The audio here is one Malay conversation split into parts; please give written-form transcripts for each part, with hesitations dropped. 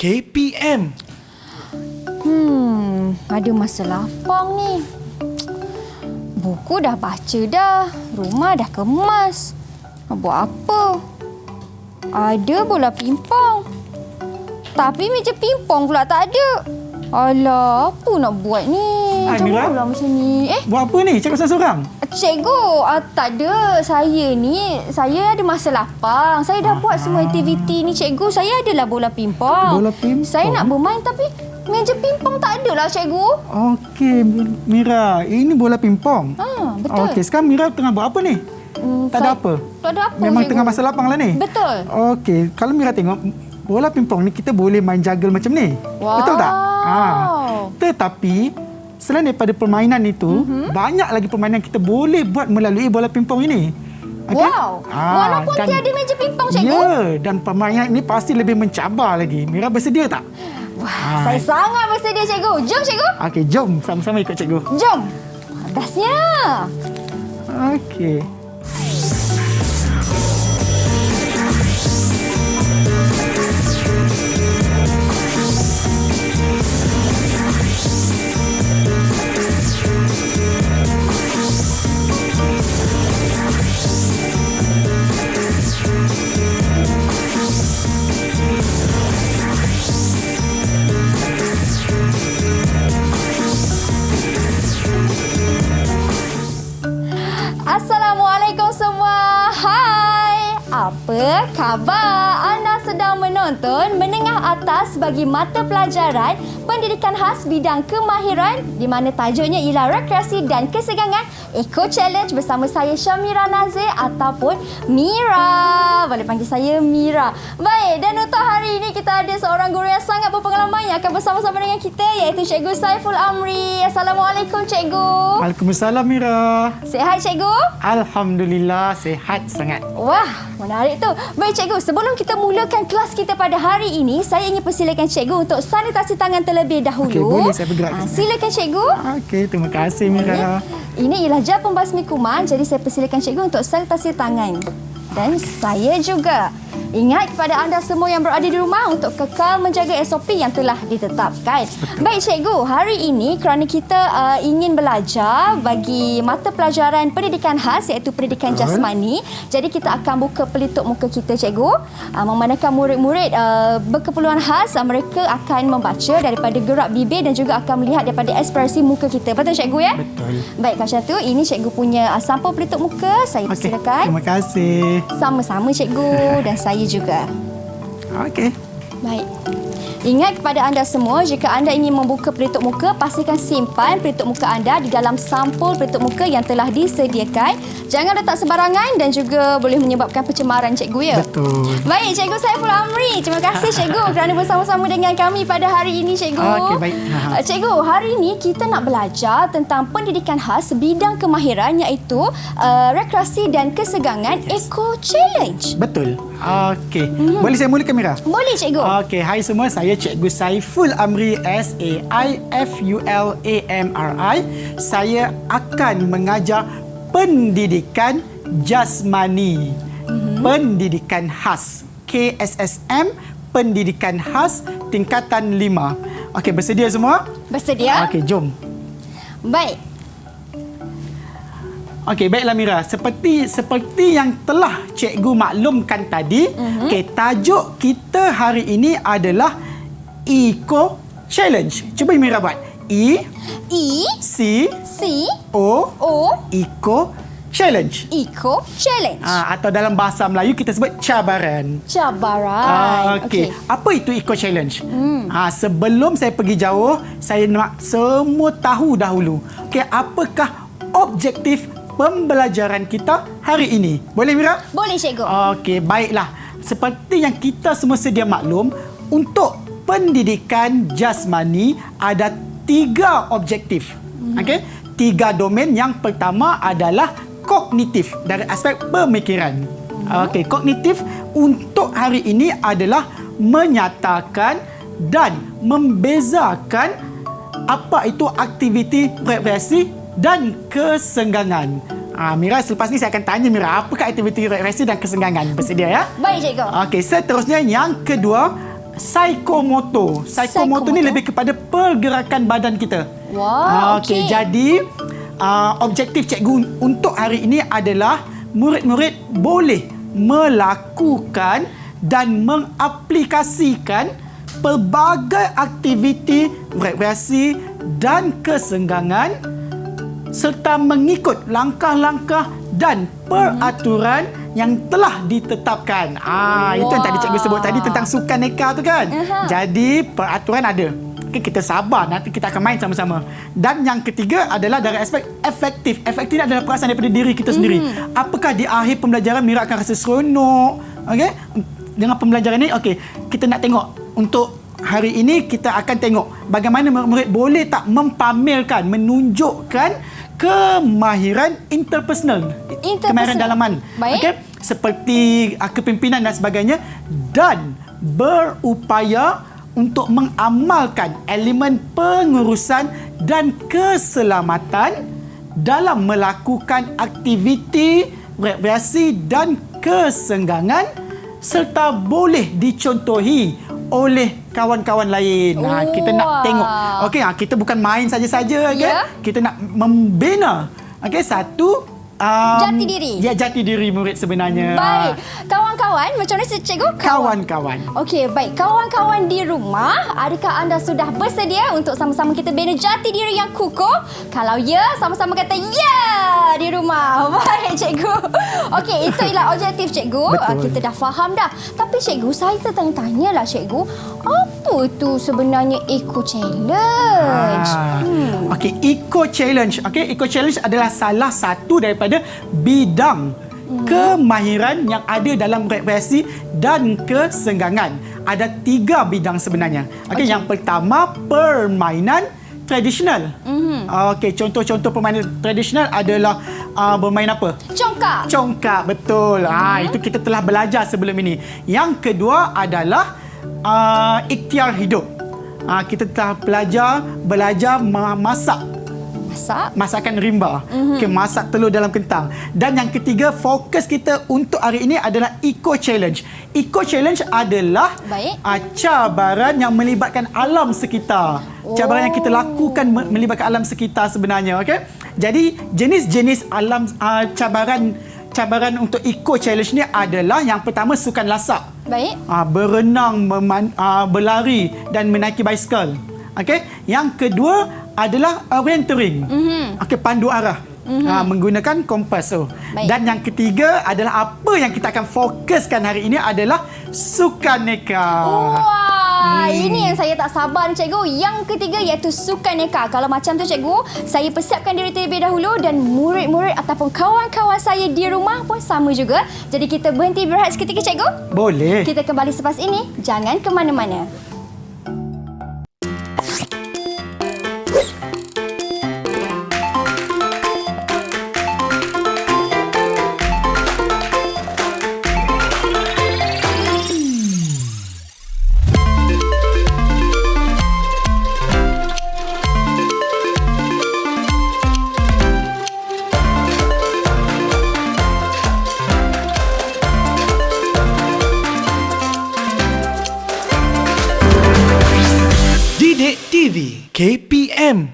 KPM. Ada masa lapang ni. Buku dah baca dah. Rumah dah kemas. Nak buat apa? Ada bola pimpong. Tapi meja pimpong pula tak ada. Alah, apa nak buat ni? Hai, Macam Mira. mana macam ni? Buat apa ni? Cakap seorang-seorang? Cikgu, tak ada. Saya ada masa lapang. Saya dah buat semua aktiviti ni, cikgu. Saya adalah bola pimpong. Bola pimpong? Saya nak bermain tapi meja pimpong tak ada lah, cikgu. Okey, Mira. Ini bola pimpong. Betul. Okey, sekarang Mira tengah buat apa ni? Tak ada apa? Tak ada apa, Memang cikgu. tengah masa lapang lah ni? Betul. Okey, kalau Mira tengok, bola pimpong ni kita boleh main juggle macam ni. Wow. Betul tak? Tetapi, selain daripada permainan itu, banyak lagi permainan kita boleh buat melalui bola pimpong ini. Okey? Wow. Walaupun tiada meja pimpong, cikgu. Ya, dan permainan ini pasti lebih mencabar lagi. Mira bersedia tak? Wah, saya sangat bersedia, cikgu. Jom, cikgu. Okey, jom sama-sama ikut cikgu. Jom. Bestnya. Okey. Assalamualaikum semua. Hai. Apa khabar? Anda sedang menonton Menengah Atas bagi mata pelajaran Pendidikan Khas Bidang Kemahiran di mana tajuknya ialah Rekreasi dan Kesegangan Eco Challenge bersama saya Syamira Nazir ataupun Mira. Boleh panggil saya Mira. Baik, dan untuk hari ini kita ada seorang guru yang sangat berpengalaman yang akan bersama-sama dengan kita iaitu Cikgu Saiful Amri. Assalamualaikum, Cikgu. Waalaikumsalam, Mira. Sihat, Cikgu? Alhamdulillah, sihat sangat. Wah, menarik tu. Baik, Cikgu. Sebelum kita mulakan kelas kita pada hari ini, saya ingin persilakan Cikgu untuk sanitasi tangan terlebih dahulu. Okey, boleh saya bergerak. Silakan, Cikgu. Okey, terima kasih, Mira. Ini ialah gel pembasmi kuman, jadi saya persilakan cikgu untuk sanitasi tangan. Dan saya juga. Ingat kepada anda semua yang berada di rumah untuk kekal menjaga SOP yang telah ditetapkan. Baik, cikgu. Hari ini kerana kita ingin belajar bagi mata pelajaran pendidikan khas iaitu pendidikan jasmani. Jadi kita akan buka pelitup muka kita, cikgu. Memandangkan murid-murid berkeperluan khas, mereka akan membaca daripada gerak bibir dan juga akan melihat daripada ekspresi muka kita. Betul, cikgu ya? Betul. Baik, macam tu. Ini cikgu punya sampul pelitup muka. Saya Okey, persilakan. terima kasih. Sama-sama, cikgu. Dan saya juga. Okey. Baik. Ingat kepada anda semua, jika anda ingin membuka pelitup muka, pastikan simpan pelitup muka anda di dalam sampul pelitup muka yang telah disediakan. Jangan letak sembarangan dan juga boleh menyebabkan pencemaran, cikgu ya. Betul. Baik, Cikgu Saiful Amri. Terima kasih, cikgu, kerana bersama-sama dengan kami pada hari ini, cikgu. Okey, baik. Cikgu, hari ini kita nak belajar tentang pendidikan khas bidang kemahiran iaitu rekreasi dan kesegangan Eco Challenge. Betul. Okey. Boleh saya mulakan, Mira? Boleh, cikgu. Okey, hai semua. Saya Cikgu Saiful Amri, SAIFULAMRI. Saya akan mengajar pendidikan jasmani. Pendidikan khas. KSSM, pendidikan khas tingkatan 5. Okey, bersedia semua? Bersedia? Okey, jom. Baik. Okey, baiklah Mira. Seperti yang telah cikgu maklumkan tadi, okey, tajuk kita hari ini adalah Eco Challenge. Cuba Mira buat. E C C O O Eco Challenge. Eco Challenge. Atau dalam bahasa Melayu kita sebut cabaran. Cabaran. Okey. Apa itu Eco Challenge? Sebelum saya pergi jauh, saya nak semua tahu dahulu. Okey, apakah objektif pembelajaran kita hari ini? Boleh, Mira? Boleh, cikgu. Okey, baiklah. Seperti yang kita semua sedia maklum, untuk pendidikan jasmani ada 3 objektif. Okey? 3 domain. Yang pertama adalah kognitif dari aspek pemikiran. Okey, kognitif untuk hari ini adalah menyatakan dan membezakan apa itu aktiviti rekreasi dan kesenggangan. Mira, selepas ni saya akan tanya Mira, apakah aktiviti rekreasi dan kesenggangan? Bersedia ya? Baik, cikgu. Okey, seterusnya yang kedua, psikomotor. Psikomotor ni lebih kepada pergerakan badan kita. Wah, Okey, okey. jadi objektif cikgu untuk hari ini adalah murid-murid boleh melakukan dan mengaplikasikan pelbagai aktiviti rekreasi dan kesenggangan serta mengikut langkah-langkah dan peraturan yang telah ditetapkan. Itu yang tadi cikgu sebut tadi tentang sukan neka tu kan. Jadi peraturan ada. Okay, kita sabar, nanti kita akan main sama-sama. Dan yang ketiga adalah dari aspek efektif. Efektif ni adalah perasaan daripada diri kita sendiri. Apakah di akhir pembelajaran Mira akan rasa seronok? Okey, dengan pembelajaran ni, okey, kita nak tengok untuk hari ini kita akan tengok bagaimana murid-murid boleh tak mempamerkan, menunjukkan kemahiran interpersonal. Kemahiran dalaman. Baik. Okey, seperti kepimpinan dan sebagainya, dan berupaya untuk mengamalkan elemen pengurusan dan keselamatan dalam melakukan aktiviti rekreasi dan kesenggangan serta boleh dicontohi oleh kawan-kawan lain. Kita nak tengok. Okey, kita bukan main saja-saja kan. Ya. Kita nak membina. Okey, satu Jati diri. Ya, jati diri murid sebenarnya. Baik. Kawan-kawan, macam mana cikgu? Kawan-kawan. Okey, baik. Kawan-kawan di rumah, adakah anda sudah bersedia untuk sama-sama kita bina jati diri yang kukuh? Kalau ya, sama-sama kata ya di rumah. Baik, cikgu. Okey, itu ialah objektif cikgu. Kita dah faham dah. Tapi cikgu, saya tertanya-tanya lah cikgu, apa tu sebenarnya Eco Challenge? Okey, Eco Challenge. Okey, Eco Challenge adalah salah satu daripada bidang kemahiran yang ada dalam rekreasi dan kesenggangan. Ada 3 bidang sebenarnya. Okey, yang pertama permainan tradisional. Okey, contoh-contoh permainan tradisional adalah bermain apa? Congkak. Congkak, betul. Itu kita telah belajar sebelum ini. Yang kedua adalah ikhtiar hidup. Kita telah belajar memasak. Masakan rimba. Okay, masak telur dalam kentang. Dan yang ketiga, fokus kita untuk hari ini adalah Eco Challenge. Eco Challenge adalah cabaran yang melibatkan alam sekitar. Cabaran yang kita lakukan melibatkan alam sekitar sebenarnya. Okay? Jadi jenis-jenis alam cabaran untuk Eco Challenge ni adalah yang pertama sukan lasak. Baik. Berenang, berlari dan menaiki basikal. Okey, yang kedua adalah orienteering. Okey, pandu arah. Menggunakan kompas. Dan yang ketiga adalah apa yang kita akan fokuskan hari ini adalah sukan neka. Ini yang saya tak sabar ni cikgu. Yang ketiga iaitu sukan neka. Kalau macam tu cikgu, saya persiapkan diri terlebih dahulu dan murid-murid ataupun kawan-kawan saya di rumah pun sama juga. Jadi kita berhenti berehat seketika cikgu. Boleh. Kita kembali selepas ini. Jangan ke mana-mana. TV KPM.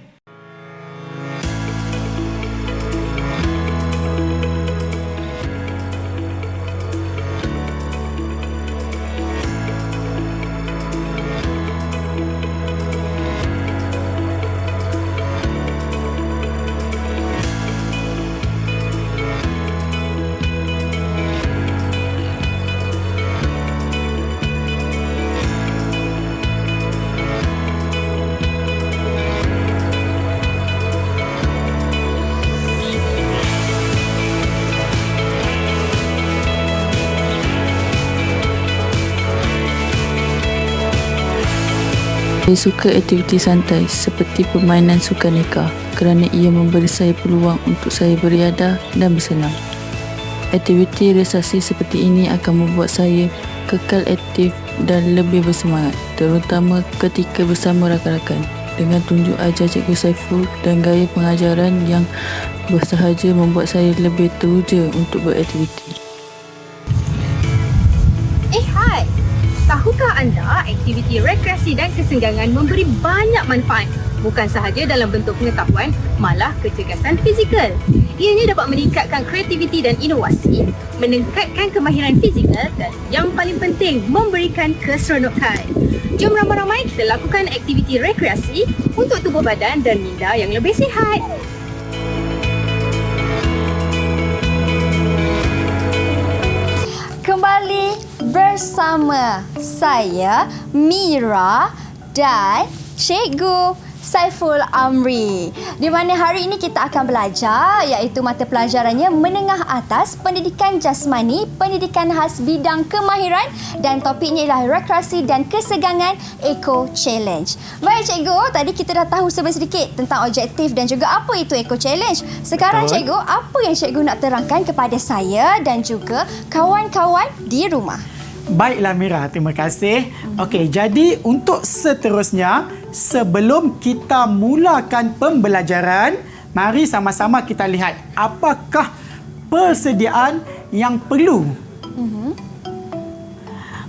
Saya suka aktiviti santai seperti permainan sukan neka kerana ia memberi saya peluang untuk saya beriadah dan bersenam. Aktiviti relaksasi seperti ini akan membuat saya kekal aktif dan lebih bersemangat, terutama ketika bersama rakan-rakan. Dengan tunjuk ajar Cikgu Saiful dan gaya pengajaran yang bersahaja membuat saya lebih teruja untuk beraktiviti. Hai. Tahukah anda aktiviti rekreasi dan kesenggangan memberi banyak manfaat? Bukan sahaja dalam bentuk pengetahuan, malah kecergasan fizikal. Ianya dapat meningkatkan kreativiti dan inovasi, meningkatkan kemahiran fizikal dan yang paling penting, memberikan keseronokan. Jom ramai-ramai kita lakukan aktiviti rekreasi untuk tubuh badan dan minda yang lebih sihat. Kembali bersama saya, Mira dan Cikgu Saiful Amri. Di mana hari ini kita akan belajar iaitu mata pelajarannya menengah atas, pendidikan jasmani, pendidikan khas bidang kemahiran dan topiknya ialah rekreasi dan kesegangan Eco Challenge. Baik Cikgu, tadi kita dah tahu sedikit tentang objektif dan juga apa itu Eco Challenge. Sekarang Cikgu, apa yang Cikgu nak terangkan kepada saya dan juga kawan-kawan di rumah? Baiklah Mira, terima kasih. Okey, jadi untuk seterusnya, sebelum kita mulakan pembelajaran, mari sama-sama kita lihat apakah persediaan yang perlu.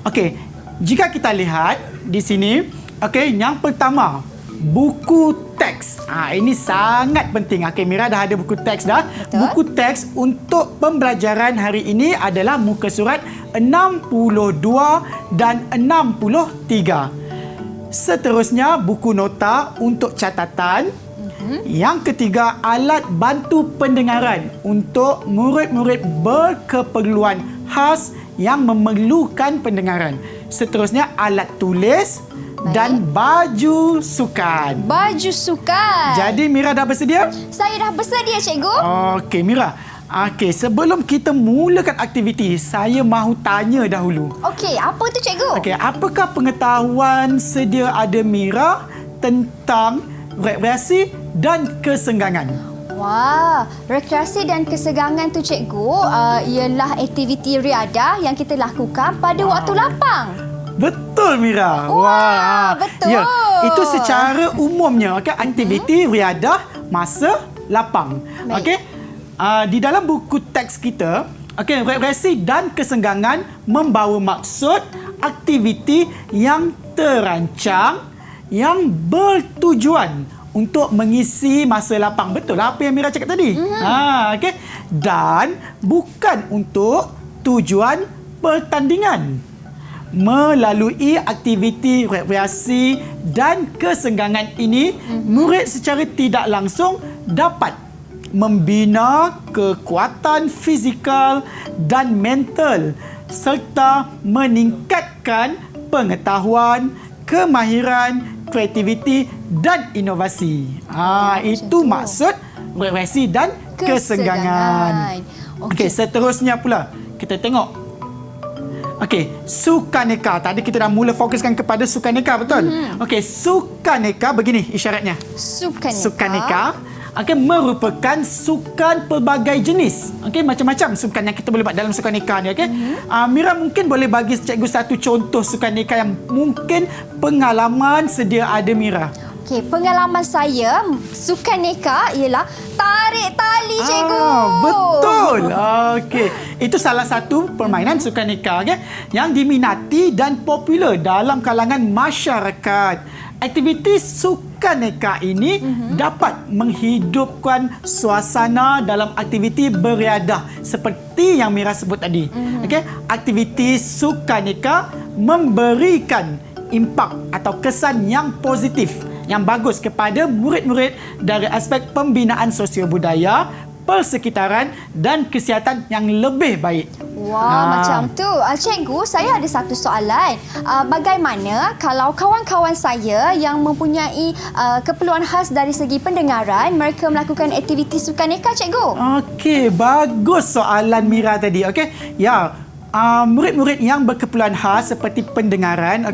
Okey, jika kita lihat di sini, okey, yang pertama, buku teks. Ini sangat penting. Okey, Mira dah ada buku teks dah. Betul. Buku teks untuk pembelajaran hari ini adalah muka surat 62 dan 63. Seterusnya, buku nota untuk catatan. Yang ketiga, alat bantu pendengaran untuk murid-murid berkeperluan khas yang memerlukan pendengaran. Seterusnya, alat tulis dan baju sukan. Baju sukan. Jadi Mira dah bersedia? Saya dah bersedia Cikgu. Okey Mira. Okey, sebelum kita mulakan aktiviti, saya mahu tanya dahulu. Okey, apa tu Cikgu? Okey, apakah pengetahuan sedia ada Mira tentang rekreasi dan kesenggangan? Wah, rekreasi dan kesegangan tu Cikgu ialah aktiviti riadah yang kita lakukan pada waktu lapang. Betul Mira. Wah, betul. Ya, itu secara umumnya aktiviti riadah masa lapang. Baik. Okey. Di dalam buku teks kita, rekreasi dan kesenggangan membawa maksud aktiviti yang terancang yang bertujuan untuk mengisi masa lapang. Betul apa yang Mira cakap tadi? Okey. Dan bukan untuk tujuan pertandingan. Melalui aktiviti rekreasi dan kesenggangan ini, murid secara tidak langsung dapat membina kekuatan fizikal dan mental serta meningkatkan pengetahuan, kemahiran, kreativiti dan inovasi. Itu maksud rekreasi dan kesenggangan. Okey, seterusnya pula kita tengok. Okey, sukaneka. Tadi kita dah mula fokuskan kepada sukaneka, betul? Okey, sukaneka begini isyaratnya. Sukaneka merupakan sukan pelbagai jenis. Okey, macam-macam sukan yang kita boleh buat dalam sukaneka ni, okey. Mira mungkin boleh bagi cikgu satu contoh sukaneka yang mungkin pengalaman sedia ada Mira. Okey, pengalaman saya sukaneka ialah tarik tali Cikgu. Betul. Okey, itu salah satu permainan sukaneka yang diminati dan popular dalam kalangan masyarakat. Aktiviti sukaneka ini dapat menghidupkan suasana dalam aktiviti beriadah seperti yang Mira sebut tadi. Okey, aktiviti sukaneka memberikan impak atau kesan yang positif, yang bagus kepada murid-murid dari aspek pembinaan sosial budaya, persekitaran dan kesihatan yang lebih baik. Wah, macam tu. Cikgu, saya ada satu soalan. Bagaimana kalau kawan-kawan saya yang mempunyai keperluan khas dari segi pendengaran, mereka melakukan aktiviti sukaneka, Cikgu? Okey, bagus soalan Mira tadi. Okey, ya. Murid-murid yang berkeperluan khas seperti pendengaran,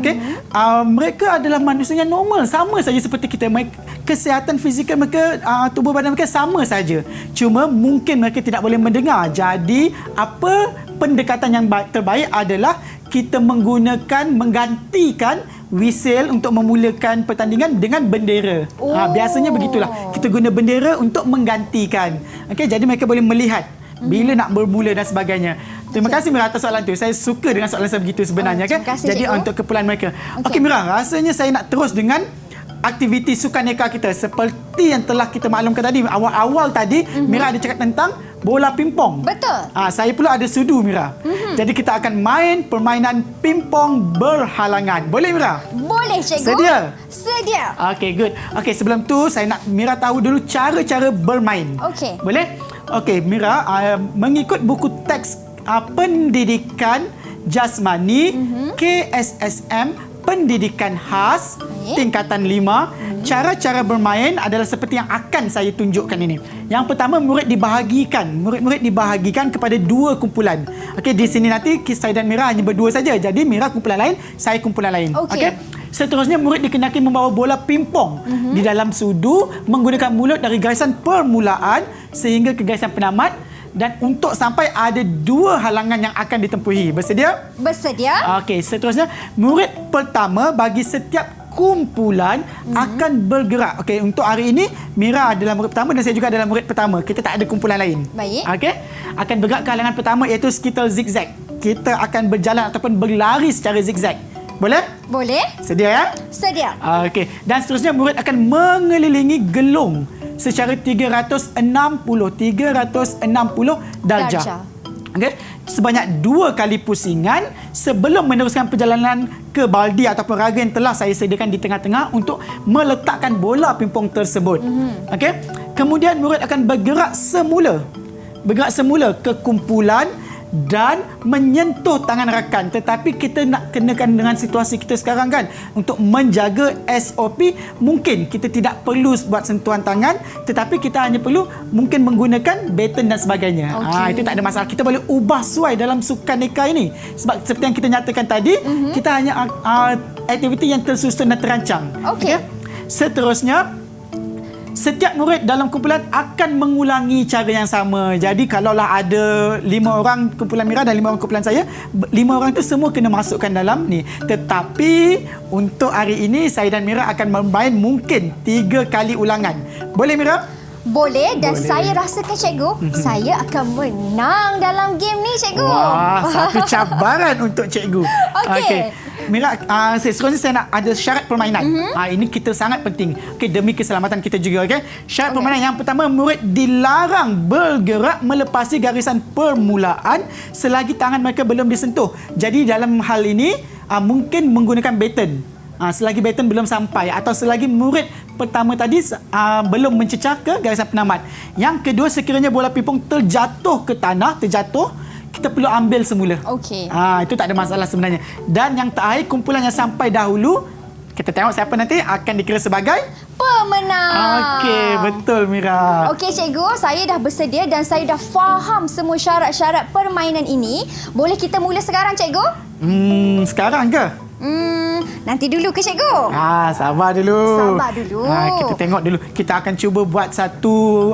mereka adalah manusia yang normal, sama saja seperti kita. Kesihatan fizikal mereka, tubuh badan mereka sama saja. Cuma mungkin mereka tidak boleh mendengar. Jadi, apa pendekatan yang terbaik adalah kita menggantikan whistle untuk memulakan pertandingan dengan bendera. Biasanya begitulah. Kita guna bendera untuk menggantikan. Okey, jadi mereka boleh melihat bila nak bermula dan sebagainya. Terima kasih Mira atas soalan tu. Saya suka dengan soalan sebegitu sebenarnya kan. Terima kasih, Jadi cikgu. untuk keperluan mereka. Okey Mira, rasanya saya nak terus dengan aktiviti sukaneka kita seperti yang telah kita maklumkan tadi awal-awal tadi. Mira ada cakap tentang bola pingpong. Betul. Saya pula ada sudu Mira. Jadi kita akan main permainan pingpong berhalangan. Boleh Mira? Boleh, cikgu. Sedia? Sedia. Okey, good. Okey, sebelum tu saya nak Mira tahu dulu cara-cara bermain. Okey. Boleh? Okey, Mira, mengikut buku teks pendidikan jasmani KSSM pendidikan khas tingkatan 5, cara-cara bermain adalah seperti yang akan saya tunjukkan ini. Yang pertama, murid dibahagikan kepada 2 kumpulan. Okey, di sini nanti saya dan Mira hanya berdua saja. Jadi Mira kumpulan lain, saya kumpulan lain. Okey. Seterusnya, murid dikenaki membawa bola pingpong di dalam sudu menggunakan mulut dari garisan permulaan sehingga ke garisan penamat. Dan untuk sampai ada 2 halangan yang akan ditempuhi. Bersedia? Bersedia. Okey, seterusnya murid pertama bagi setiap kumpulan akan bergerak. Okey, untuk hari ini Mira adalah murid pertama dan saya juga adalah murid pertama. Kita tak ada kumpulan lain. Baik. Okey, akan bergerak ke halangan pertama iaitu skittles zigzag. Kita akan berjalan ataupun berlari secara zigzag. Boleh? Boleh. Sedia ya? Sedia. Okey, dan seterusnya murid akan mengelilingi gelung secara 360 darjah. Okey, sebanyak 2 kali pusingan sebelum meneruskan perjalanan ke baldi ataupun raga yang telah saya sediakan di tengah-tengah untuk meletakkan bola pingpong tersebut. Okey, kemudian murid akan bergerak semula ke kumpulan dan menyentuh tangan rakan. Tetapi kita nak kenakan dengan situasi kita sekarang kan, untuk menjaga SOP, mungkin kita tidak perlu buat sentuhan tangan, tetapi kita hanya perlu mungkin menggunakan baton dan sebagainya. Itu tak ada masalah. Kita boleh ubah suai dalam sukaneka ini. Sebab seperti yang kita nyatakan tadi, kita hanya aktiviti yang tersusun dan terancang. Okey. Seterusnya, setiap murid dalam kumpulan akan mengulangi cara yang sama. Jadi kalaulah ada 5 orang kumpulan Mira dan 5 orang kumpulan saya, 5 orang itu semua kena masukkan dalam ni. Tetapi untuk hari ini saya dan Mira akan bermain mungkin 3 kali ulangan. Boleh Mira? Boleh, dan Boleh. saya rasakan, cikgu, saya akan menang dalam game ni, cikgu. Wah, satu cabaran untuk cikgu. Okey. Mira, seterusnya saya nak ada syarat permainan. Ini kita sangat penting. Okey, demi keselamatan kita juga. Okey, syarat permainan yang pertama, murid dilarang bergerak melepasi garisan permulaan selagi tangan mereka belum disentuh. Jadi dalam hal ini mungkin menggunakan baton. Selagi baton belum sampai atau selagi murid pertama tadi belum mencecah ke garisan penamat. Yang kedua, sekiranya bola pingpong terjatuh ke tanah, kita perlu ambil semula. Okey. Itu tak ada masalah sebenarnya. Dan yang terakhir, kumpulan yang sampai dahulu, kita tengok siapa nanti akan dikira sebagai pemenang. Okey, betul Mira. Okey, cikgu, saya dah bersedia dan saya dah faham semua syarat-syarat permainan ini. Boleh kita mula sekarang, cikgu? Sekarang ke? Nanti dulu ke, cikgu? Sabar dulu. Sabar dulu. Kita tengok dulu. Kita akan cuba buat satu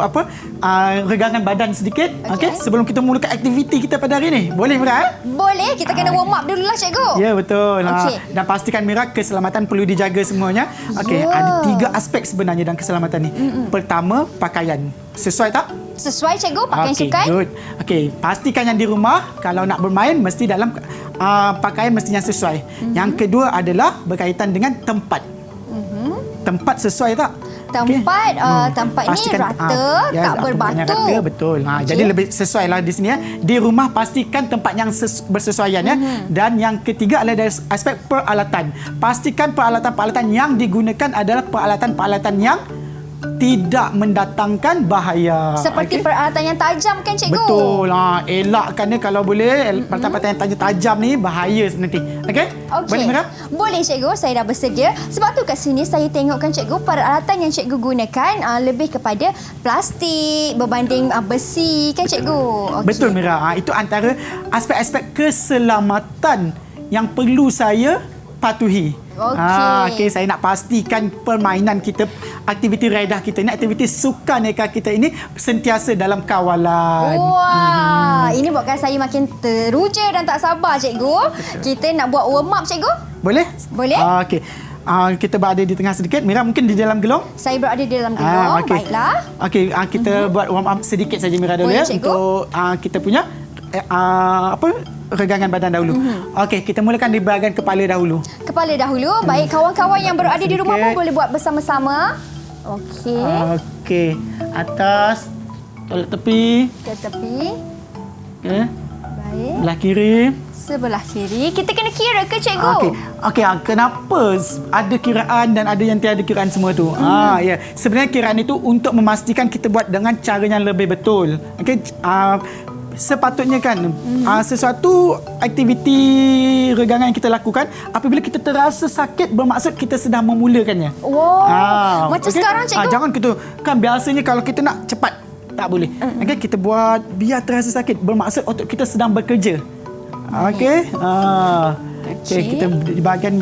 regangan badan sedikit. Okey, sebelum kita mulakan aktiviti kita pada hari ini. Boleh Mira? Boleh, kita kena warm up dululah, cikgu. Ya, betul. Okey. Dan pastikan Mira, keselamatan perlu dijaga semuanya. Okey, ada 3 aspek sebenarnya dalam keselamatan ni. Pertama, pakaian. Sesuai tak? Sesuai, cikgu, pakaian sukan. Good. Okey, pastikan yang di rumah kalau nak bermain mesti dalam pakaian mestinya sesuai. Yang kedua adalah berkaitan dengan tempat. Tempat sesuai tak? Tempat tempat ni rata, tak berbatu. Rata, betul. Jadi lebih sesuai lah di sini ya. Di rumah pastikan tempat yang bersesuaian ya. Dan yang ketiga adalah dari aspek peralatan. Pastikan peralatan-peralatan yang digunakan adalah peralatan-peralatan yang tidak mendatangkan bahaya. Seperti peralatan yang tajam kan, cikgu? Betul. Elakkan dia kalau boleh. Peralatan-peralatan yang tajam ni bahaya nanti. Okey? Boleh Mira? Boleh, cikgu. Saya dah bersedia. Sebab tu kat sini saya tengokkan, cikgu, peralatan yang cikgu gunakan lebih kepada plastik berbanding besi kan, cikgu? Okay. Betul Mira. Itu antara aspek-aspek keselamatan yang perlu saya patuhi. Okey, saya nak pastikan permainan kita, aktiviti redah kita ni, aktiviti sukaneka kita ini sentiasa dalam kawalan. Wah, ini buatkan saya makin teruja dan tak sabar, cikgu. Kita nak buat warm up, cikgu. Boleh? Boleh. Okey. Kita berada di tengah sedikit. Mira mungkin di dalam gelong? Saya berada di dalam gelong. Okay. Baiklah. Okey, kita buat warm up sedikit saja Mira dulu boleh, ya. cikgu. Untuk kita punya regangan badan dahulu. Okey, kita mulakan di bahagian kepala dahulu. Kepala dahulu. Baik, kawan-kawan yang berada di rumah pun boleh buat bersama-sama. Okey. Okey, atas, tolak tepi. Ke tepi. Okey, Baik. belah kiri. Sebelah kiri. Kita kena kira ke cikgu? Okey, kenapa ada kiraan dan ada yang tiada kiraan semua tu? Ya. Sebenarnya kiraan itu untuk memastikan kita buat dengan cara yang lebih betul. Okey, sepatutnya kan sesuatu aktiviti regangan yang kita lakukan, apabila kita terasa sakit bermaksud kita sedang memulakannya. Wow. Macam sekarang cikgu. Jangan kita kan biasanya kalau kita nak cepat tak boleh. Okey, kita buat biar terasa sakit bermaksud otot kita sedang bekerja. Okey. Okey, kita di bahagian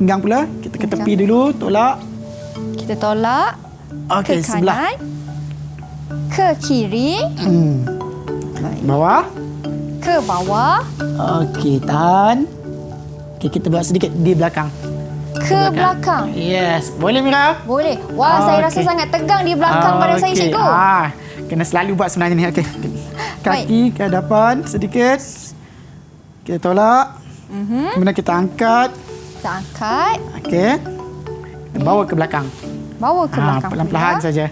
pinggang pula, kita ke tepi dulu, tolak. Kita tolak. Okey, ke sebelah. kanan. Ke kiri. Bawah. Ke bawah. Okey, tahan. Okey, kita buat sedikit di belakang. Ke belakang. Yes. Boleh, Mira? Boleh. Wah, saya rasa sangat tegang di belakang badan saya, cikgu. Kena selalu buat sebenarnya ni. Okey. Kaki ke hadapan sedikit. Kita tolak. Kemudian kita angkat. Kita angkat. Okey. Kita bawa ke belakang. Bawa ke belakang. Pelan-pelan pula. saja.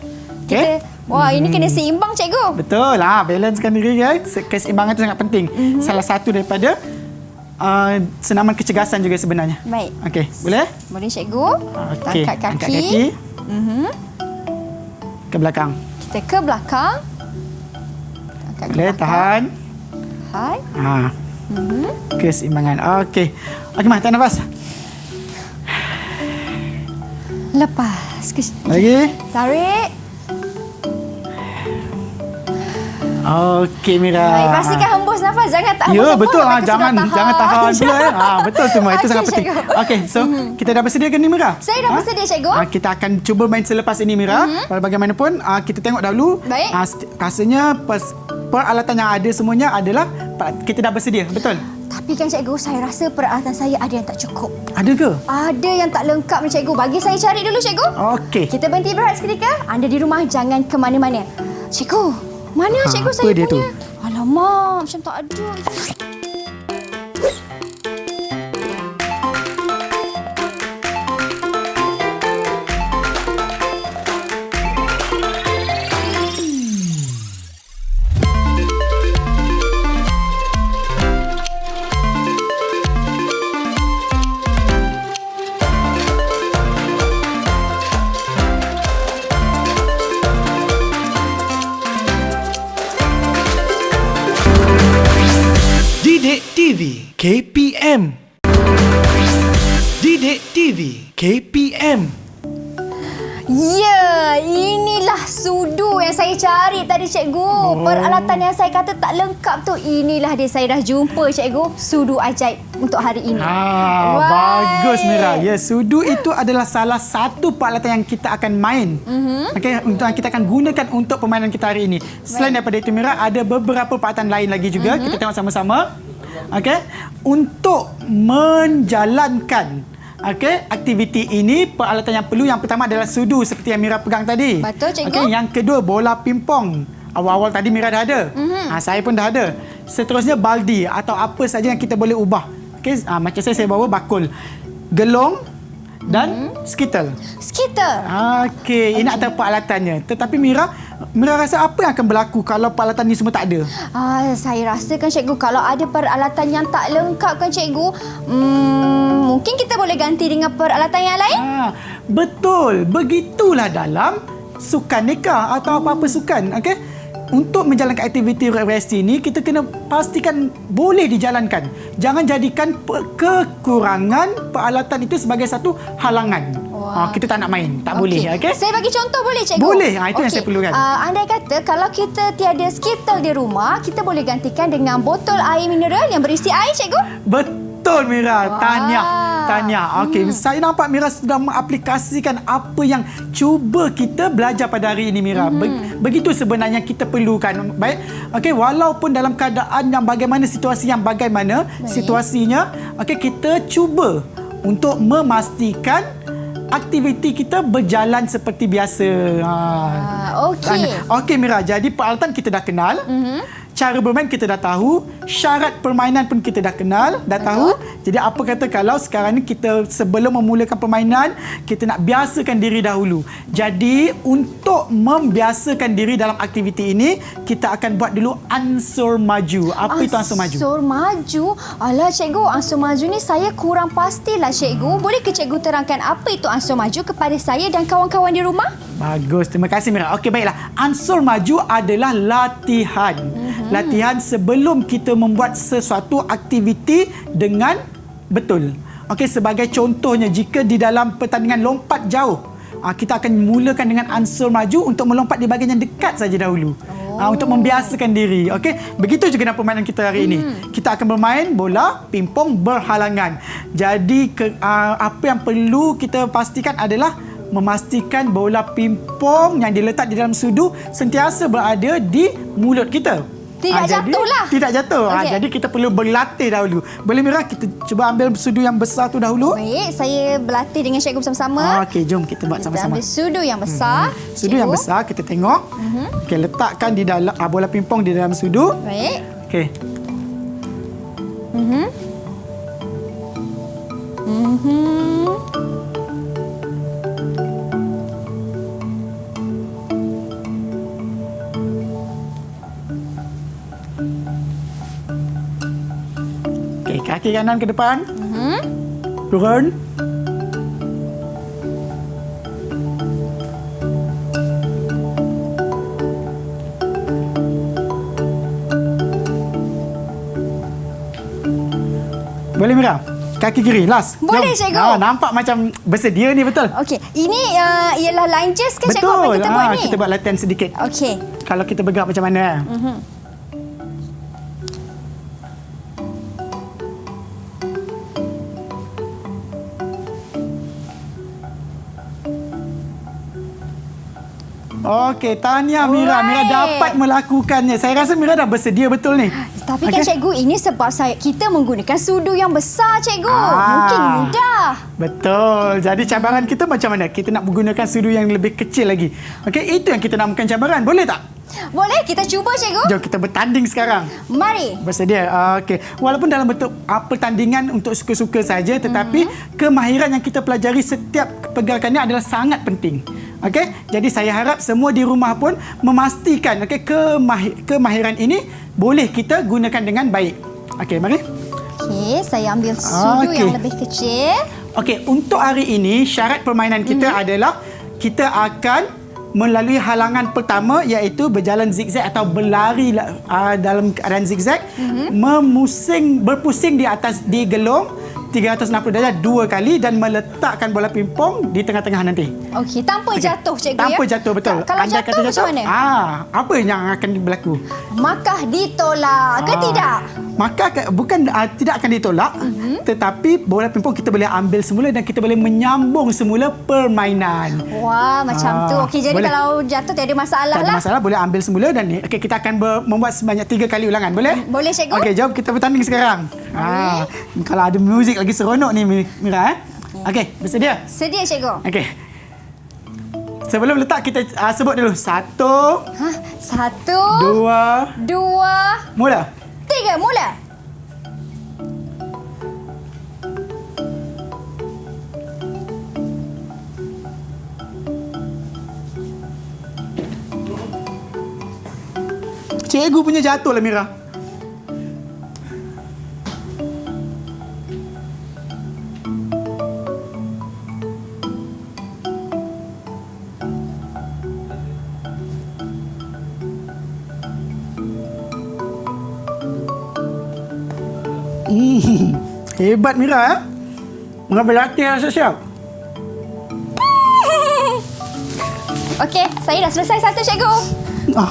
Kita, wah, ini kena seimbang, cikgu. Betul. Balancekan diri, guys. Keseimbangan itu sangat penting. Salah satu daripada senaman kecergasan juga sebenarnya. Baik. Okey, boleh? Boleh, cikgu. Kita Okey, angkat kaki. angkat kaki. Ke belakang. Kita ke belakang. Angkat ke Boleh, belakang. tahan. Hai. Keseimbangan. Okey. Okey, Mak, tahan nafas. Lepas. Lagi. Tarik. Okey, Mira. Baik, pastikan hembus nafas. Jangan tak hembus. Ya, betul. Lepas tu Jangan tahan pula. Betul tu, Mak. Itu Okey, sangat penting. cikgu. Okey, so kita dah bersedia ke ni, Mira? Saya dah bersedia, cikgu. Kita akan cuba main selepas ini, Mira. Walau bagaimanapun, kita tengok dahulu. Baik. Rasanya peralatan yang ada semuanya adalah kita dah bersedia. Betul? Tapi kan, cikgu, saya rasa peralatan saya ada yang tak cukup. Ada ke? Ada yang tak lengkap ni, cikgu. Bagi saya cari dulu, cikgu. Okey. Kita berhenti berehat seketika. Anda di rumah jangan ke mana-mana. Cikgu, mana cikgu apa saya dia punya? tu? Alamak, macam tak ada. Didik TV KPM. Didik TV KPM. Ya, inilah sudu yang saya cari tadi, cikgu. Peralatan yang saya kata tak lengkap tu, inilah dia. Saya dah jumpa, cikgu. Sudu ajaib untuk hari ini. Bagus, Mira. Ya, sudu itu adalah salah satu peralatan yang kita akan main. Okey, untuk yang kita akan gunakan untuk permainan kita hari ini. Selain daripada itu, Mira, ada beberapa peralatan lain lagi juga. Kita tengok sama-sama. Okey, untuk menjalankan aktiviti ini, peralatan yang perlu yang pertama adalah sudu seperti yang Mira pegang tadi. Betul, cikgu. Okey, yang kedua bola pingpong. Awal-awal tadi Mira dah ada. Saya pun dah ada. Seterusnya baldi atau apa saja yang kita boleh ubah. Okey, macam saya bawa bakul, gelong dan skitter. Skitter. Okey, ini antara peralatannya. Tetapi Mira rasa apa yang akan berlaku kalau peralatan ni semua tak ada? Saya rasakan, cikgu, kalau ada peralatan yang tak lengkap kan, cikgu, mungkin kita boleh ganti dengan peralatan yang lain. Betul. Begitulah dalam sukan nikah atau apa-apa sukan. Okey? Untuk menjalankan aktiviti rekreasi ini, kita kena pastikan boleh dijalankan. Jangan jadikan kekurangan peralatan itu sebagai satu halangan. Kita tak nak main. Tak boleh. Okay? Saya bagi contoh boleh, cikgu? Boleh. Itu yang saya perlukan. Andai kata kalau kita tiada skitter di rumah, kita boleh gantikan dengan botol air mineral yang berisi air, cikgu? Betul, Mira. Tahniah. Okey, saya nampak Mira sudah mengaplikasikan apa yang cuba kita belajar pada hari ini, Mira. Begitu sebenarnya kita perlukan. Baik. Okey, walaupun dalam keadaan yang bagaimana, situasi yang bagaimana, situasinya, okey, kita cuba untuk memastikan aktiviti kita berjalan seperti biasa. Okey. Okey, Mira. Jadi peralatan kita dah kenal. cara bermain kita dah tahu, syarat permainan pun kita dah kenal, dah tahu. Jadi apa kata kalau sekarang ni kita sebelum memulakan permainan, kita nak biasakan diri dahulu. Jadi untuk membiasakan diri dalam aktiviti ini, kita akan buat dulu ansur maju. Apa itu ansur maju? Ansur maju? Alah cikgu, ansur maju ni saya kurang pastilah cikgu. Boleh ke cikgu terangkan apa itu ansur maju kepada saya dan kawan-kawan di rumah? Bagus, terima kasih Mira. Okey, baiklah. Ansur maju adalah latihan. Latihan sebelum kita membuat sesuatu aktiviti dengan betul. Okey, sebagai contohnya jika di dalam pertandingan lompat jauh, kita akan mulakan dengan ansur maju untuk melompat di bahagian yang dekat saja dahulu. Untuk membiasakan diri. Okey, begitu juga dalam permainan kita hari ini. Kita akan bermain bola pingpong berhalangan. Jadi apa yang perlu kita pastikan adalah memastikan bola pingpong yang diletak di dalam sudu sentiasa berada di mulut kita. Tidak jatuhlah. Tidak jatuh. Okey. Jadi kita perlu berlatih dahulu. Boleh Mira, kita cuba ambil sudu yang besar tu dahulu. Baik, saya berlatih dengan cikgu bersama-sama. Okey, jom kita buat Kita sama-sama. ambil sudu yang besar. Sudu yang besar, kita tengok. Okey, letakkan di dalam bola pingpong di dalam sudu. Baik. Okey. Okey, kaki kanan ke depan. Turun. Boleh Mira? Kaki kiri, last. Boleh, Jom. cikgu. Nampak macam bersedia ni, betul? Okey, ini ialah line just ke cikgu Betul. apa yang kita buat ni? Kita buat latihan sedikit. Okey. Kalau kita bergerak macam mana. Okey, tahniah Mira. Mira Alright. dapat melakukannya. Saya rasa Mira dah bersedia betul ni. Tapi kan cikgu, ini sebab kita menggunakan sudu yang besar cikgu. Mungkin mudah. Betul. Jadi cabaran kita macam mana? Kita nak menggunakan sudu yang lebih kecil lagi. Okey, itu yang kita namakan cabaran. Boleh tak? Boleh, kita cuba cikgu. Jom kita bertanding sekarang. Mari. Bersedia? Okey. Walaupun dalam bentuk pertandingan untuk suka-suka saja, tetapi kemahiran yang kita pelajari setiap pergerakan ini adalah sangat penting. Okey, jadi saya harap semua di rumah pun memastikan kemahiran ini boleh kita gunakan dengan baik. Okey, mari. Okey, saya ambil sudu yang lebih kecil. Okey, untuk hari ini syarat permainan kita adalah kita akan melalui halangan pertama iaitu berjalan zigzag atau berlari dalam keadaan zigzag, berpusing di gelong 360 darjah 2 kali dan meletakkan bola pingpong di tengah-tengah nanti. Okey, tanpa jatuh cikgu Tanpa ya. jatuh, betul. Kalau Andai jatuh macam mana? Apa yang akan berlaku? Maka ditolak ke tidak? Maka bukan tidak akan ditolak, tetapi bola pingpong kita boleh ambil semula dan kita boleh menyambung semula permainan. Wah, macam tu. Okey, jadi boleh. kalau jatuh tiada masalah Tak ada lah. masalah, boleh ambil semula dan okey, kita akan membuat sebanyak 3 kali ulangan. Boleh? Boleh cikgu. Okey, jom kita bertanding sekarang. Kalau ada muzik lagi seronok ni Mira. Okey, bersedia? Sedia cikgu. Okey. Sebelum letak kita sebut dulu. 1, 1, 2, 2, mula. 3, mula. Cikgu punya jatuh lah Mira. Hebat Mira. Mengambil latihan siap-siap. Okey, saya dah selesai satu cikgu.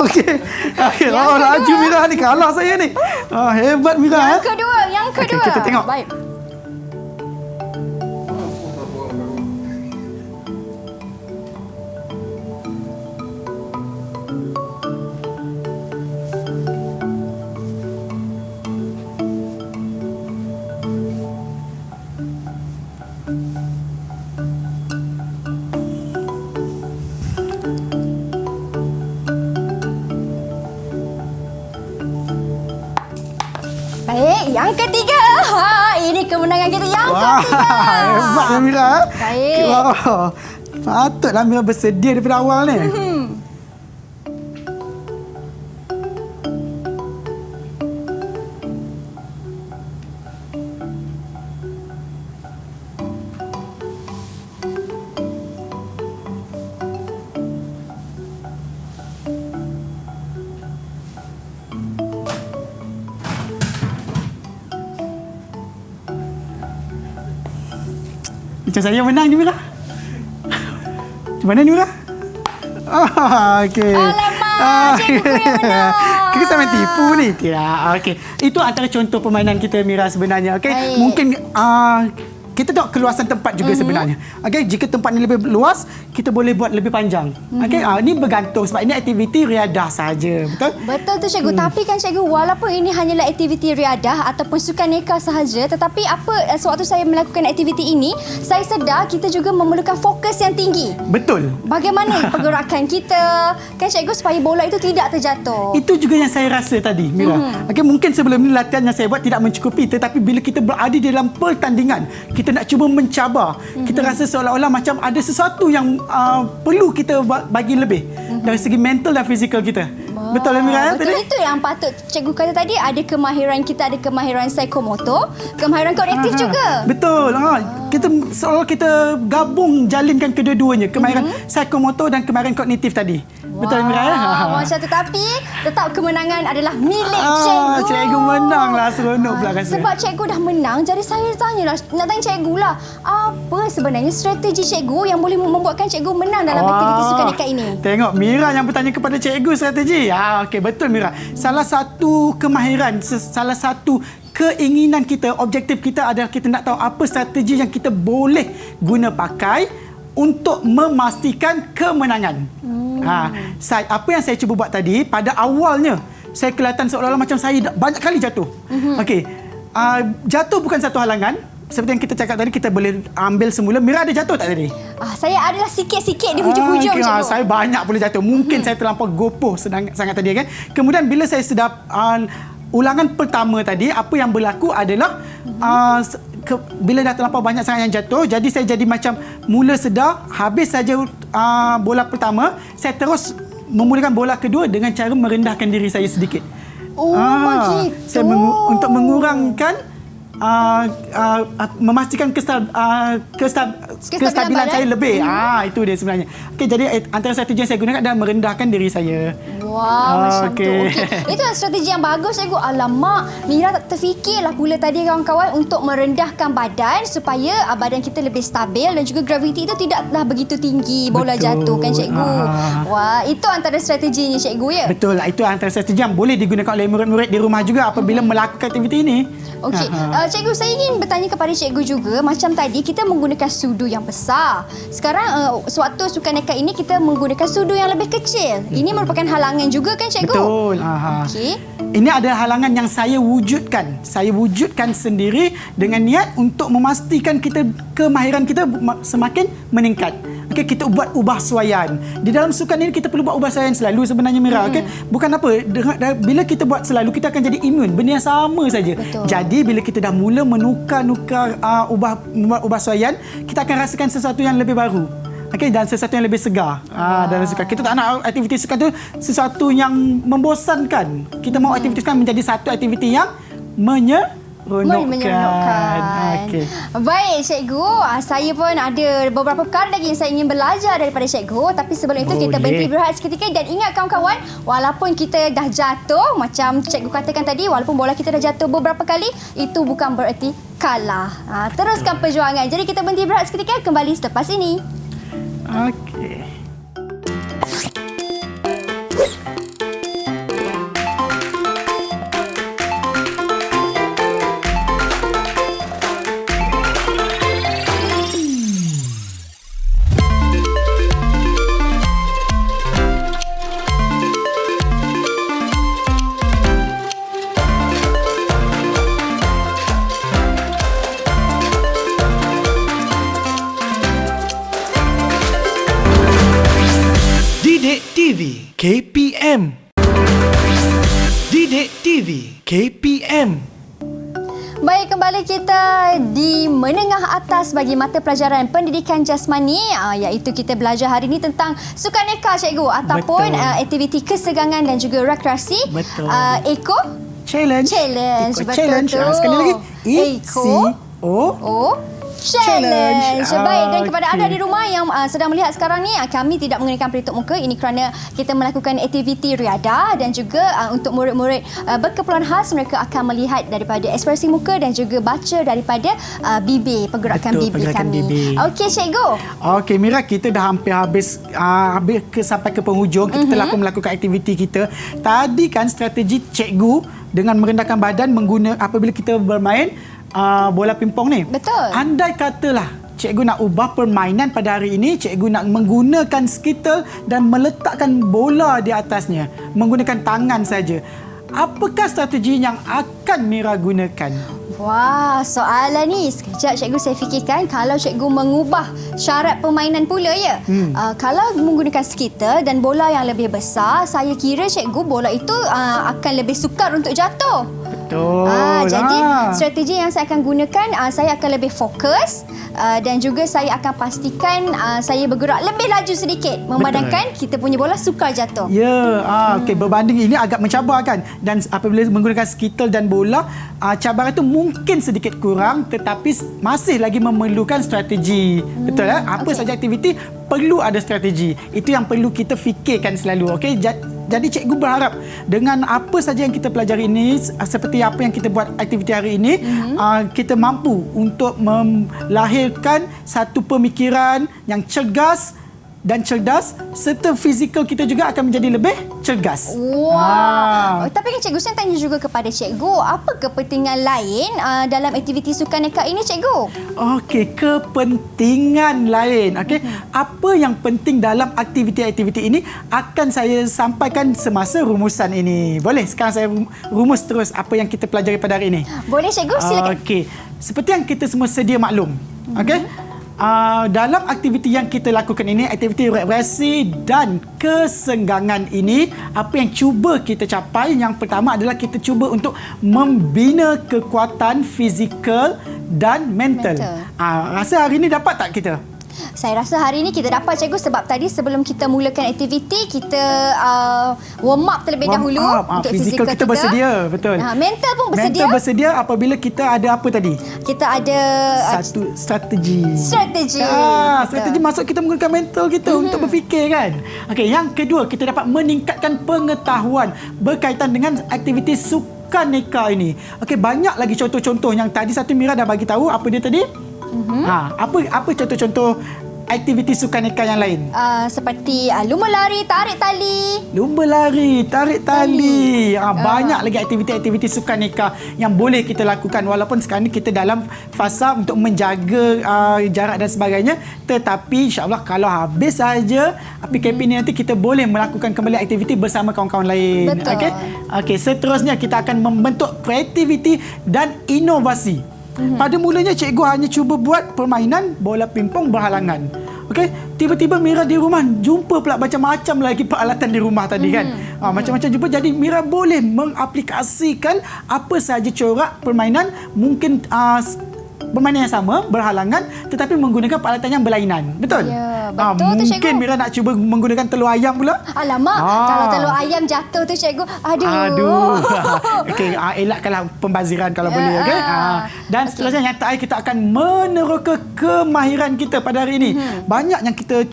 Okey. Yang Laju kedua. Mira ni, kalah saya ni. Hebat Mira. Yang kedua. Okey, kita tengok. Baik. Baik, yang ketiga. Ini kemenangan kita yang ketiga. Hebat lah Mira. Baik. Wow. Patutlah Mira bersedia daripada awal ni. Macam saya menang je Mira. Macam mana ni Mira? Okey. Alamak, cikgu yang menang. Kita sampai tipu ni. Tidak. Okey. Itu antara contoh permainan kita Mira sebenarnya. Okey. Baik. Mungkin kita tengok keluasan tempat juga sebenarnya. Okey, jika tempat ni lebih luas, kita boleh buat lebih panjang. Okey, ini bergantung sebab ini aktiviti riadah sahaja. Betul? Betul tu cikgu. Tapi kan cikgu, walaupun ini hanyalah aktiviti riadah ataupun sukaneka sahaja, tetapi sewaktu saya melakukan aktiviti ini, saya sedar kita juga memerlukan fokus yang tinggi. Betul. Bagaimana pergerakan kita, kan cikgu, supaya bola itu tidak terjatuh. Itu juga yang saya rasa tadi, Mira. Okey, mungkin sebelum ni latihan yang saya buat tidak mencukupi, tetapi bila kita berada di dalam pertandingan, kita nak cuba mencabar. Kita rasa seolah-olah macam ada sesuatu yang perlu kita bagi lebih dari segi mental dan fizikal kita. Betul lah Mira? Betul, Tadi? itu yang patut cikgu kata tadi. Ada kemahiran kita, ada kemahiran psikomotor, kemahiran kognitif juga. Betul. Kita seolah kita gabung jalinkan kedua-duanya, kemahiran psikomotor dan kemahiran kognitif tadi. Betul Mira? Macam tu, tapi tetap kemenangan adalah milik cikgu. Cikgu menang lah, seronok pula rasa. Sebab cikgu dah menang, jadi saya nak tanya cikgu lah, apa sebenarnya strategi cikgu yang boleh membuatkan cikgu menang dalam aktiviti sukaneka ini? Tengok Mira yang bertanya kepada cikgu strategi. Okey, betul Mira. Salah satu kemahiran, salah satu keinginan kita, objektif kita adalah kita nak tahu apa strategi yang kita boleh guna pakai untuk memastikan kemenangan. Apa yang saya cuba buat tadi, pada awalnya saya kelihatan seolah-olah macam saya banyak kali jatuh. Okey. Jatuh bukan satu halangan. Seperti yang kita cakap tadi, kita boleh ambil semula. Mira ada jatuh tak tadi? Saya adalah sikit-sikit di hujung-hujung cikgu. Saya banyak boleh jatuh. Mungkin saya terlampau gopoh sangat tadi kan. Kemudian bila saya sedap ulangan pertama tadi, apa yang berlaku adalah bila dah terlampau banyak sangat yang jatuh, jadi saya jadi macam mula sedar, habis saja bola pertama, saya terus memulakan bola kedua dengan cara merendahkan diri saya sedikit. Begitu. Saya untuk mengurangkan memastikan kestabilan saya lebih. Itu dia sebenarnya. Okey, jadi antara strategi yang saya gunakan adalah merendahkan diri saya. Macam tu. Okey. Itu strategi yang bagus cikgu. Alamak, Mira tak terfikirlah pula tadi kawan-kawan untuk merendahkan badan supaya badan kita lebih stabil dan juga graviti itu tidaklah begitu tinggi bola jatuh kan cikgu. Wah, itu antara strateginya cikgu ya. Betul, itu antara strategi yang boleh digunakan oleh murid-murid di rumah juga apabila melakukan aktiviti ini. Okey, cikgu, saya ingin bertanya kepada cikgu juga, macam tadi kita menggunakan sudu yang besar. Sekarang sewaktu sukaneka ini kita menggunakan sudu yang lebih kecil. Ini merupakan halangan juga kan cikgu? Betul. Okey. Ini adalah halangan yang saya wujudkan. Saya wujudkan sendiri dengan niat untuk memastikan kemahiran kita semakin meningkat. Okey, kita buat ubahsuaian. Di dalam sukan ini kita perlu buat ubahsuaian selalu sebenarnya Mira. Okey, bukan apa, bila kita buat selalu kita akan jadi imun. Benda yang sama saja. Jadi bila kita dah mula menukar ubahsuaian, kita akan rasakan sesuatu yang lebih baru. Okey, dan sesuatu yang lebih segar dalam sukan. Kita tak nak aktiviti sukan tu sesuatu yang membosankan. Kita mahu aktiviti sukan menjadi satu aktiviti yang menyeronokkan. Okay. Baik cikgu, saya pun ada beberapa perkara lagi yang saya ingin belajar daripada cikgu, tapi sebelum itu kita berhenti berehat seketika. Dan ingat kawan-kawan, walaupun kita dah jatuh, macam cikgu katakan tadi, walaupun bola kita dah jatuh beberapa kali, itu bukan bererti kalah. Teruskan perjuangan. Jadi kita berhenti berehat seketika, kembali selepas ini. Okey. Didik TV KPM. Didik TV KPM. Baik, kembali kita di menengah atas bagi mata pelajaran pendidikan jasmani, iaitu kita belajar hari ini tentang sukaneka cikgu ataupun aktiviti kesegangan dan juga rekreasi. Betul. Eco Challenge. Betul Challenge. tu. Sekali lagi. Challenge. Baik, dan kepada Okey. anda di rumah yang sedang melihat sekarang ni, kami tidak menggunakan pelitup muka. Ini kerana kita melakukan aktiviti riadah dan juga untuk murid-murid berkeperluan khas, mereka akan melihat daripada ekspresi muka dan juga baca daripada bibir, pergerakan bibir kami. Okey, cikgu. Okey, Mira, kita dah hampir habis sampai ke penghujung. Kita telah pun melakukan aktiviti kita. Tadi kan strategi cikgu dengan merendahkan badan apabila kita bermain bola pingpong ni. Betul. Andai katalah cikgu nak ubah permainan pada hari ini, cikgu nak menggunakan skitter dan meletakkan bola di atasnya menggunakan tangan saja. Apakah strategi yang akan Mira gunakan? Wah, soalan ni sekejap cikgu saya fikirkan. Kalau cikgu mengubah syarat permainan pula ya. Kalau menggunakan skitter dan bola yang lebih besar, saya kira cikgu bola itu akan lebih sukar untuk jatuh. Betul. Jadi strategi yang saya akan gunakan, saya akan lebih fokus dan juga saya akan pastikan saya bergerak lebih laju sedikit memandangkan kita punya bola sukar jatuh. Ya, okey, berbanding ini agak mencabar kan. Dan apabila menggunakan skitter dan bola, cabaran itu mungkin sedikit kurang tetapi masih lagi memerlukan strategi. Betul tak? Apa saja aktiviti perlu ada strategi. Itu yang perlu kita fikirkan selalu. Okey, jadi cikgu berharap dengan apa saja yang kita pelajari ini, seperti apa yang kita buat aktiviti hari ini, kita mampu untuk melahirkan satu pemikiran yang cergas dan cerdas, serta fizikal kita juga akan menjadi lebih cergas. Wow. Tapi kan cikgu, saya tanya juga kepada cikgu, apa kepentingan lain dalam aktiviti sukaneka ini cikgu? Okey, kepentingan lain. Okey, apa yang penting dalam aktiviti-aktiviti ini akan saya sampaikan semasa rumusan ini. Boleh sekarang saya rumus terus apa yang kita pelajari pada hari ini? Boleh cikgu, silakan. Okey, seperti yang kita semua sedia maklum. Okey. Dalam aktiviti yang kita lakukan ini, aktiviti rekreasi dan kesenggangan ini, apa yang cuba kita capai, yang pertama adalah kita cuba untuk membina kekuatan fizikal dan mental. Rasa hari ini dapat tak kita? Saya rasa hari ini kita dapat cikgu, sebab tadi sebelum kita mulakan aktiviti, kita warm up terlebih dahulu untuk fizikal kita bersedia. Betul. Mental pun bersedia. Mental bersedia apabila kita ada apa tadi? Kita ada satu strategi. Strategi maksud kita menggunakan mental kita untuk berfikir kan. Okey, yang kedua, kita dapat meningkatkan pengetahuan berkaitan dengan aktiviti sukaneka ini. Okey, banyak lagi contoh-contoh yang tadi satu Mira dah bagi tahu. Apa dia tadi? Apa contoh-contoh aktiviti sukaneka yang lain? Seperti lumba lari, tarik tali. Lumba lari, tarik tali. Banyak lagi aktiviti-aktiviti sukaneka yang boleh kita lakukan, walaupun sekarang ni kita dalam fasa untuk menjaga jarak dan sebagainya. Tetapi insya-Allah kalau habis saja PKP ni, nanti kita boleh melakukan kembali aktiviti bersama kawan-kawan lain. Betul. Okey, seterusnya kita akan membentuk kreativiti dan inovasi. Pada mulanya cikgu hanya cuba buat permainan bola pingpong berhalangan. Okey, tiba-tiba Mira di rumah jumpa pula macam-macam lagi peralatan di rumah tadi kan. Macam-macam jumpa, jadi Mira boleh mengaplikasikan apa sahaja corak permainan, mungkin permainan yang sama, berhalangan, tetapi menggunakan peralatan yang berlainan. Betul? Ya, betul tu cikgu. Mungkin Mira nak cuba menggunakan telur ayam pula. Alamak, kalau telur ayam jatuh tu cikgu, aduh. Okey, elakkanlah pembaziran kalau boleh. Okey. Dan seterusnya yang terakhir, kita akan meneroka kemahiran kita pada hari ini. Banyak yang kita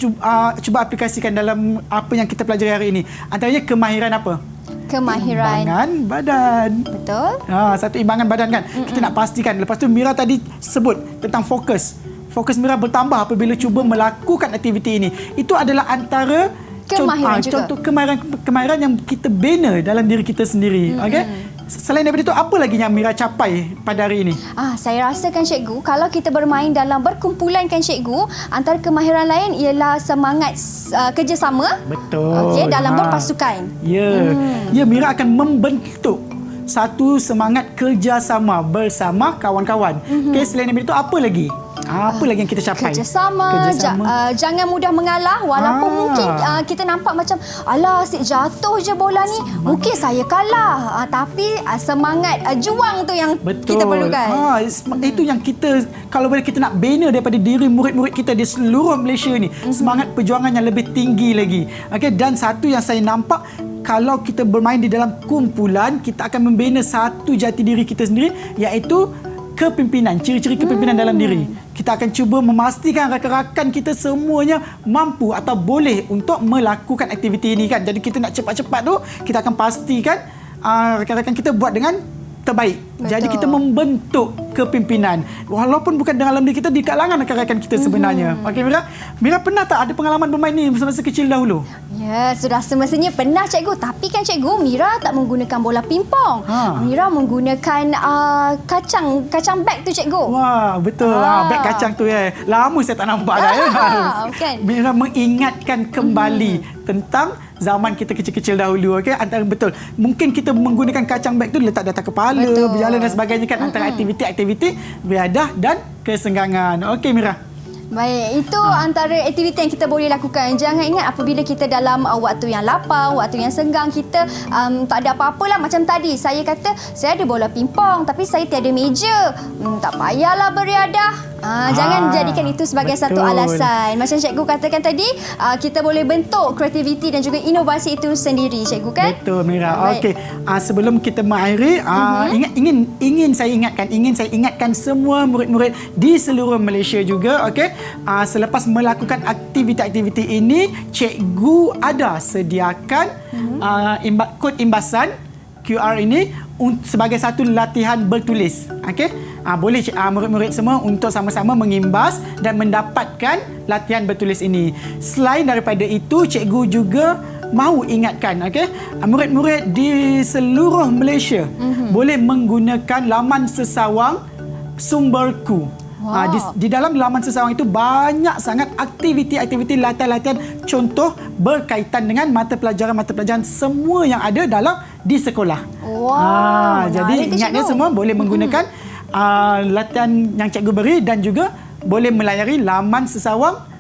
cuba aplikasikan dalam apa yang kita pelajari hari ini. Antaranya kemahiran apa? Kemahiran imbangan badan. Betul. Satu imbangan badan kan. Kita nak pastikan. Lepas tu Mira tadi sebut tentang fokus. Fokus Mira bertambah apabila cuba melakukan aktiviti ini. Itu adalah antara kemahiran juga. Contoh kemahiran yang kita bina dalam diri kita sendiri. Okey. Selain daripada itu, apa lagi yang Mira capai pada hari ini? Saya rasakan cikgu, kalau kita bermain dalam berkumpulan kan cikgu, antara kemahiran lain ialah semangat kerjasama. Betul. Okey, dalam berpasukan. Ya, Mira akan membentuk satu semangat kerjasama bersama kawan-kawan. Okey, selain daripada itu, apa lagi? Apa lagi yang kita capai? Kerjasama. Jangan mudah mengalah walaupun mungkin kita nampak macam alah asyik jatuh je bola ni. Mungkin saya kalah. Tapi semangat juang tu yang kita perlukan. Itu yang kita, kalau boleh kita nak bina daripada diri murid-murid kita di seluruh Malaysia ni. Semangat perjuangan yang lebih tinggi lagi. Okey, dan satu yang saya nampak, kalau kita bermain di dalam kumpulan, kita akan membina satu jati diri kita sendiri, iaitu kepimpinan, ciri-ciri kepimpinan dalam diri. Kita akan cuba memastikan rakan-rakan kita semuanya mampu atau boleh untuk melakukan aktiviti ini kan. Jadi kita nak cepat-cepat tu, kita akan pastikan rakan-rakan kita buat dengan terbaik. Betul. Jadi kita membentuk kepimpinan. Walaupun bukan dalam diri kita, di kalangan rakan-rakan kita sebenarnya. Okey Mira? Mira pernah tak ada pengalaman bermain ni semasa kecil dahulu? Ya, sudah semestinya pernah cikgu. Tapi kan cikgu, Mira tak menggunakan bola pingpong. Mira menggunakan kacang beg tu cikgu. Wah, betul. Beg kacang tu ya. Lama saya tak nampak dah ya. Kan? Mira mengingatkan kembali tentang zaman kita kecil-kecil dahulu. Okey, antara betul. Mungkin kita menggunakan kacang beg tu letak di atas kepala, berjalan dan sebagainya kan, antara aktiviti-aktiviti beriadah dan kesenggangan. Okey Mira. Baik, itu antara aktiviti yang kita boleh lakukan. Jangan ingat apabila kita dalam waktu yang lapang, waktu yang senggang, kita tak ada apa-apalah. Macam tadi, saya kata, saya ada bola pingpong tapi saya tiada meja. Tak payahlah beriadah. Jangan jadikan itu sebagai satu alasan. Macam cikgu katakan tadi, kita boleh bentuk kreativiti dan juga inovasi itu sendiri, cikgu kan? Betul Mira. Okey, sebelum kita mengakhiri, ingin saya ingatkan semua murid-murid di seluruh Malaysia juga, okey. Selepas melakukan aktiviti-aktiviti ini, cikgu ada sediakan kod imbasan QR ini sebagai satu latihan bertulis. Okey. Boleh murid-murid semua untuk sama-sama mengimbas dan mendapatkan latihan bertulis ini. Selain daripada itu, cikgu juga mahu ingatkan, okey, murid-murid di seluruh Malaysia boleh menggunakan laman sesawang Sumberku. Di dalam laman sesawang itu banyak sangat aktiviti-aktiviti, latihan-latihan contoh berkaitan dengan mata pelajaran semua yang ada di sekolah. Jadi ingatnya semua boleh menggunakan latihan yang cikgu beri dan juga boleh melayari laman sesawang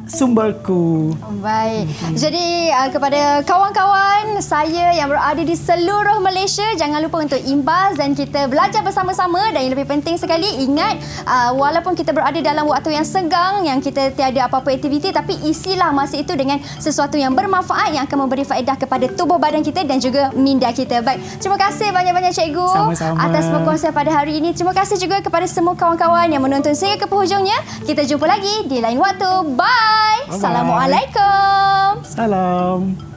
Sumberku. Baik. Jadi kepada kawan-kawan saya yang berada di seluruh Malaysia, jangan lupa untuk imbas dan kita belajar bersama-sama. Dan yang lebih penting sekali, ingat walaupun kita berada dalam waktu yang senggang, yang kita tiada apa-apa aktiviti, tapi isilah masa itu dengan sesuatu yang bermanfaat yang akan memberi faedah kepada tubuh badan kita dan juga minda kita. Baik. Terima kasih banyak-banyak cikgu atas perkongsian pada hari ini. Terima kasih juga kepada semua kawan-kawan yang menonton saya ke penghujungnya. Kita jumpa lagi di lain waktu. Bye. Assalamualaikum. Salam.